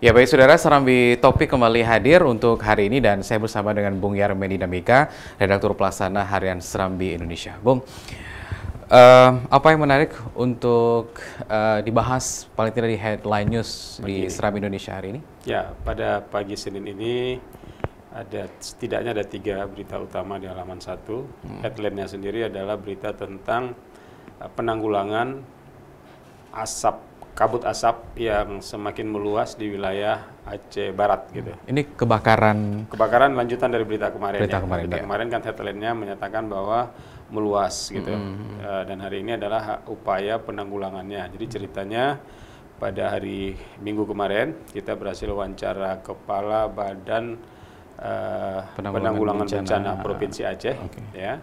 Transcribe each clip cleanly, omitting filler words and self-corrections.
Ya baik saudara, Serambi Topik kembali hadir untuk hari ini dan saya bersama dengan Bung Yarmedi Dinamika, Redaktur Pelaksana Harian Serambi Indonesia. Bung, apa yang menarik untuk dibahas paling tidak di headline news di Serambi Indonesia hari ini? Ya, pada pagi Senin ini setidaknya ada 3 berita utama di halaman 1. Headline-nya sendiri adalah berita tentang penanggulangan kabut asap yang semakin meluas di wilayah Aceh Barat gitu. Ini kebakaran Lanjutan dari berita kemarin. Kemarin kan headline-nya menyatakan bahwa meluas gitu. Dan hari ini adalah upaya penanggulangannya. Jadi ceritanya pada hari Minggu kemarin kita berhasil wawancara Kepala Badan Penanggulangan Bencana Provinsi Aceh, ya.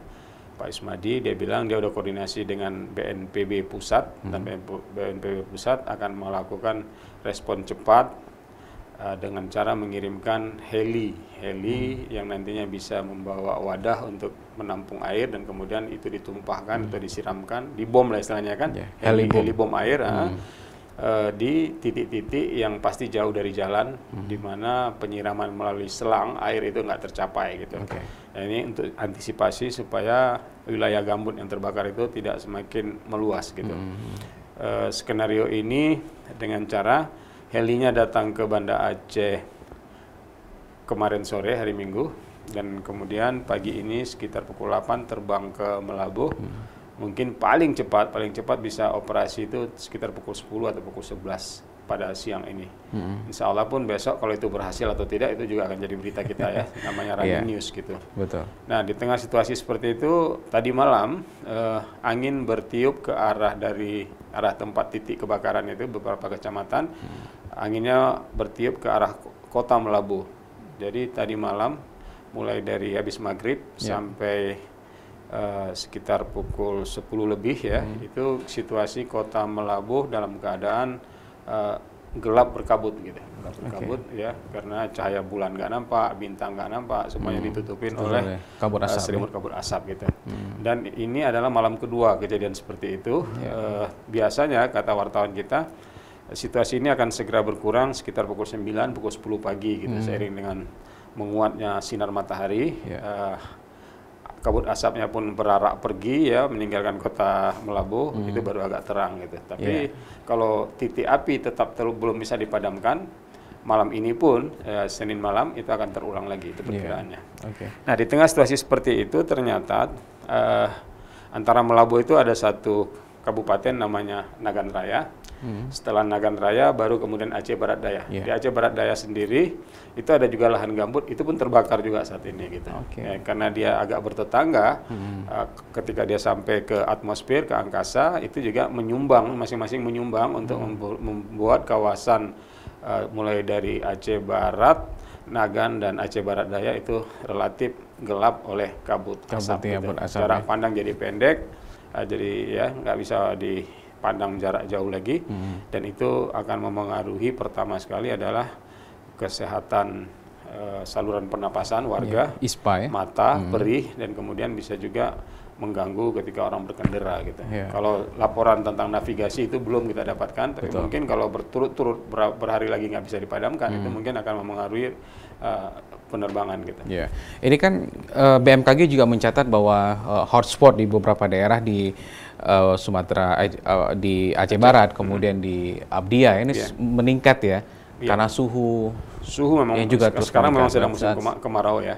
Pak Ismadi, dia bilang dia udah koordinasi dengan BNPB Pusat dan BNPB Pusat akan melakukan respon cepat dengan cara mengirimkan heli yang nantinya bisa membawa wadah untuk menampung air dan kemudian itu ditumpahkan atau disiramkan, dibom lah istilahnya kan, heli bom air di titik-titik yang pasti jauh dari jalan, di mana penyiraman melalui selang air itu nggak tercapai gitu. Nah, ini untuk antisipasi supaya wilayah gambut yang terbakar itu tidak semakin meluas gitu. Skenario ini dengan cara helinya datang ke Banda Aceh kemarin sore hari Minggu dan kemudian pagi ini sekitar pukul 8 terbang ke Melabuh. Mungkin paling cepat bisa operasi itu sekitar pukul 10 atau pukul 11 pada siang ini. Insya Allah pun besok kalau itu berhasil atau tidak itu juga akan jadi berita kita ya, namanya running news gitu. Betul. Nah di tengah situasi seperti itu, tadi malam angin bertiup ke dari arah tempat titik kebakaran itu beberapa kecamatan, anginnya bertiup ke arah kota Melabuh. Jadi tadi malam mulai dari habis maghrib sampai sekitar pukul 10 lebih ya, itu situasi kota Melabuh dalam keadaan gelap berkabut gitu, ya, karena cahaya bulan nggak nampak, bintang nggak nampak, semuanya ditutupin oleh selimut kabut asap gitu. Dan ini adalah malam kedua kejadian seperti itu. Biasanya kata wartawan kita, situasi ini akan segera berkurang sekitar pukul 9, pukul 10 pagi gitu, seiring dengan menguatnya sinar matahari. Kabut asapnya pun berarak pergi ya, meninggalkan kota Melabuh, itu baru agak terang gitu. Tapi kalau titik api tetap belum bisa dipadamkan, malam ini pun Senin malam itu akan terulang lagi, itu perkiraannya. Nah di tengah situasi seperti itu ternyata antara Melabuh itu ada satu kabupaten namanya Nagan Raya. Setelah Nagan Raya baru kemudian Aceh Barat Daya. Di Aceh Barat Daya sendiri itu ada juga lahan gambut, itu pun terbakar juga saat ini gitu. Ya, karena dia agak bertetangga, ketika dia sampai ke atmosfer, ke angkasa, itu juga menyumbang, masing-masing menyumbang untuk membuat kawasan mulai dari Aceh Barat, Nagan dan Aceh Barat Daya itu relatif gelap oleh kabut asap. Jarak pandang jadi pendek, jadi ya nggak bisa dipandang jarak jauh lagi, dan itu akan mempengaruhi pertama sekali adalah kesehatan saluran pernapasan warga, mata, perih, dan kemudian bisa juga mengganggu ketika orang berkendara gitu. Kalau laporan tentang navigasi itu belum kita dapatkan, tapi mungkin kalau berturut-turut berhari lagi nggak bisa dipadamkan, itu mungkin akan mempengaruhi penerbangan gitu. Ini kan BMKG juga mencatat bahwa hotspot di beberapa daerah di Sumatera, di Aceh Barat, kemudian di Abdia ini meningkat ya, karena suhu memang yang juga sekarang memang sedang musim kemarau ya.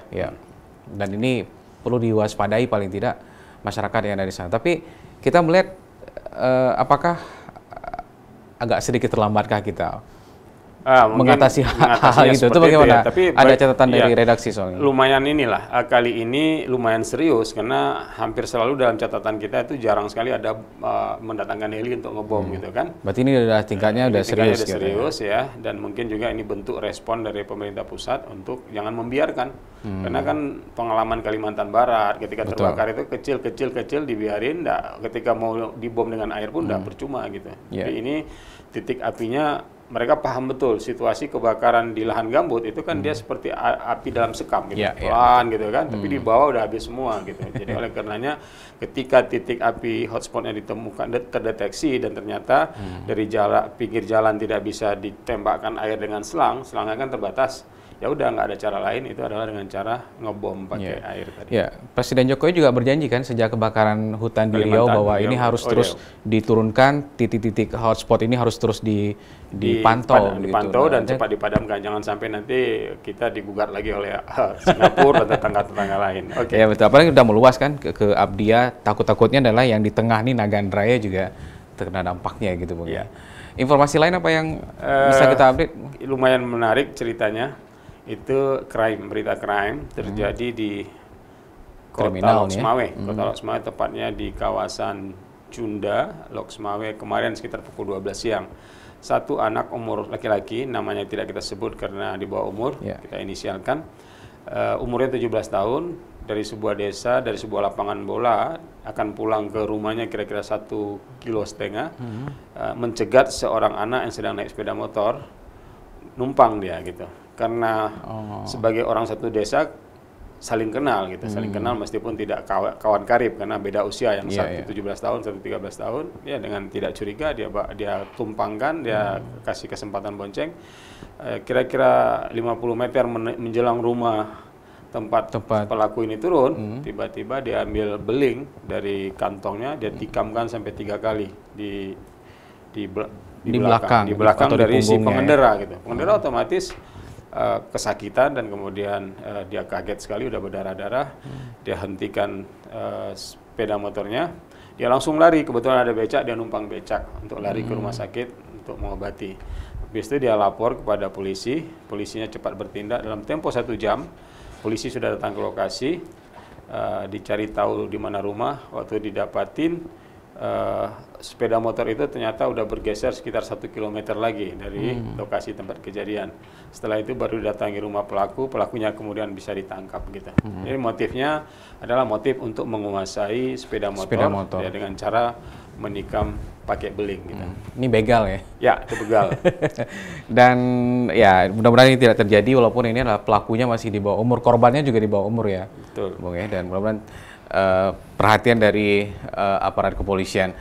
Dan ini perlu diwaspadai paling tidak masyarakat yang ada di sana. Tapi kita melihat apakah agak sedikit terlambatkah kita mengatasi hal itu bagaimana? Tapi ada catatan dari redaksi soalnya. Lumayan inilah kali ini lumayan serius karena hampir selalu dalam catatan kita itu jarang sekali ada mendatangkan heli untuk ngebom gitu kan. Berarti ini udah tingkatnya udah serius gitu ya, dan mungkin juga ini bentuk respon dari pemerintah pusat untuk jangan membiarkan. Karena kan pengalaman Kalimantan Barat ketika terbakar itu kecil dibiarin, ketika mau dibom dengan air pun udah percuma gitu. Jadi ini titik apinya mereka paham betul situasi kebakaran di lahan gambut itu kan dia seperti api dalam sekam gitu, pelan gitu kan, tapi di bawah udah habis semua gitu. Jadi oleh karenanya ketika titik api hotspotnya ditemukan, terdeteksi dan ternyata dari pinggir jalan tidak bisa ditembakkan air dengan selangnya kan terbatas. Ya udah nggak ada cara lain, itu adalah dengan cara ngebom pakai air tadi. Ya, Presiden Jokowi juga berjanji kan sejak kebakaran hutan di Riau bahwa ini harus terus diturunkan, titik-titik hotspot ini harus terus dipantau dan cepat dipadamkan. Jangan sampai nanti kita digugat lagi oleh Singapura dan tetangga-tetangga lain. Oke. Ya betul, apalagi udah meluas kan ke Abdia, takut-takutnya adalah yang di tengah nih Nagan Raya juga terkena dampaknya gitu Bung. Ya. Informasi lain apa yang bisa kita update? Lumayan menarik ceritanya. Itu berita crime terjadi di Kota Lok Sumawe. Kota Lok Sumawe tepatnya di kawasan Cunda, Lok Sumawe kemarin sekitar pukul 12 siang. Satu anak umur laki-laki, namanya tidak kita sebut karena di bawah umur, kita inisialkan. Umurnya 17 tahun, dari sebuah desa, dari sebuah lapangan bola, akan pulang ke rumahnya kira-kira 1,5 kilo, mencegat seorang anak yang sedang naik sepeda motor, numpang dia gitu. Karena sebagai orang satu desa saling kenal gitu, saling kenal meskipun tidak kawan karib karena beda usia, yang satu 17 tahun, satu 13 tahun, ya dengan tidak curiga dia tumpangkan, dia kasih kesempatan bonceng, kira-kira 50 meter menjelang rumah tempat pelaku ini turun, tiba-tiba dia ambil beling dari kantongnya, dia tikamkan sampai 3 kali di belakang dari si pengendara gitu. Pengendara otomatis kesakitan dan kemudian dia kaget sekali, udah berdarah-darah, dia hentikan sepeda motornya, dia langsung lari, kebetulan ada becak, dia numpang becak untuk lari ke rumah sakit untuk mengobati. Habis itu dia lapor kepada polisi, polisinya cepat bertindak, dalam tempo 1 jam polisi sudah datang ke lokasi, dicari tahu di mana rumah, waktu didapatin sepeda motor itu ternyata udah bergeser sekitar 1 kilometer lagi dari lokasi tempat kejadian. Setelah itu baru didatangi rumah pelakunya kemudian bisa ditangkap gitu. Jadi motifnya adalah motif untuk menguasai sepeda motor. Ya, dengan cara menikam pakai beling gitu. Ini begal ya? Ya, itu begal. Dan ya mudah-mudahan ini tidak terjadi walaupun ini adalah pelakunya masih di bawah umur, korbannya juga di bawah umur ya. Betul. Bung ya, dan mudah-mudahan perhatian dari aparat kepolisian.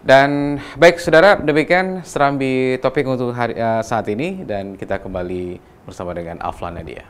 Dan baik saudara, demikian Serambi Topik untuk saat ini dan kita kembali bersama dengan Aflan Nadia.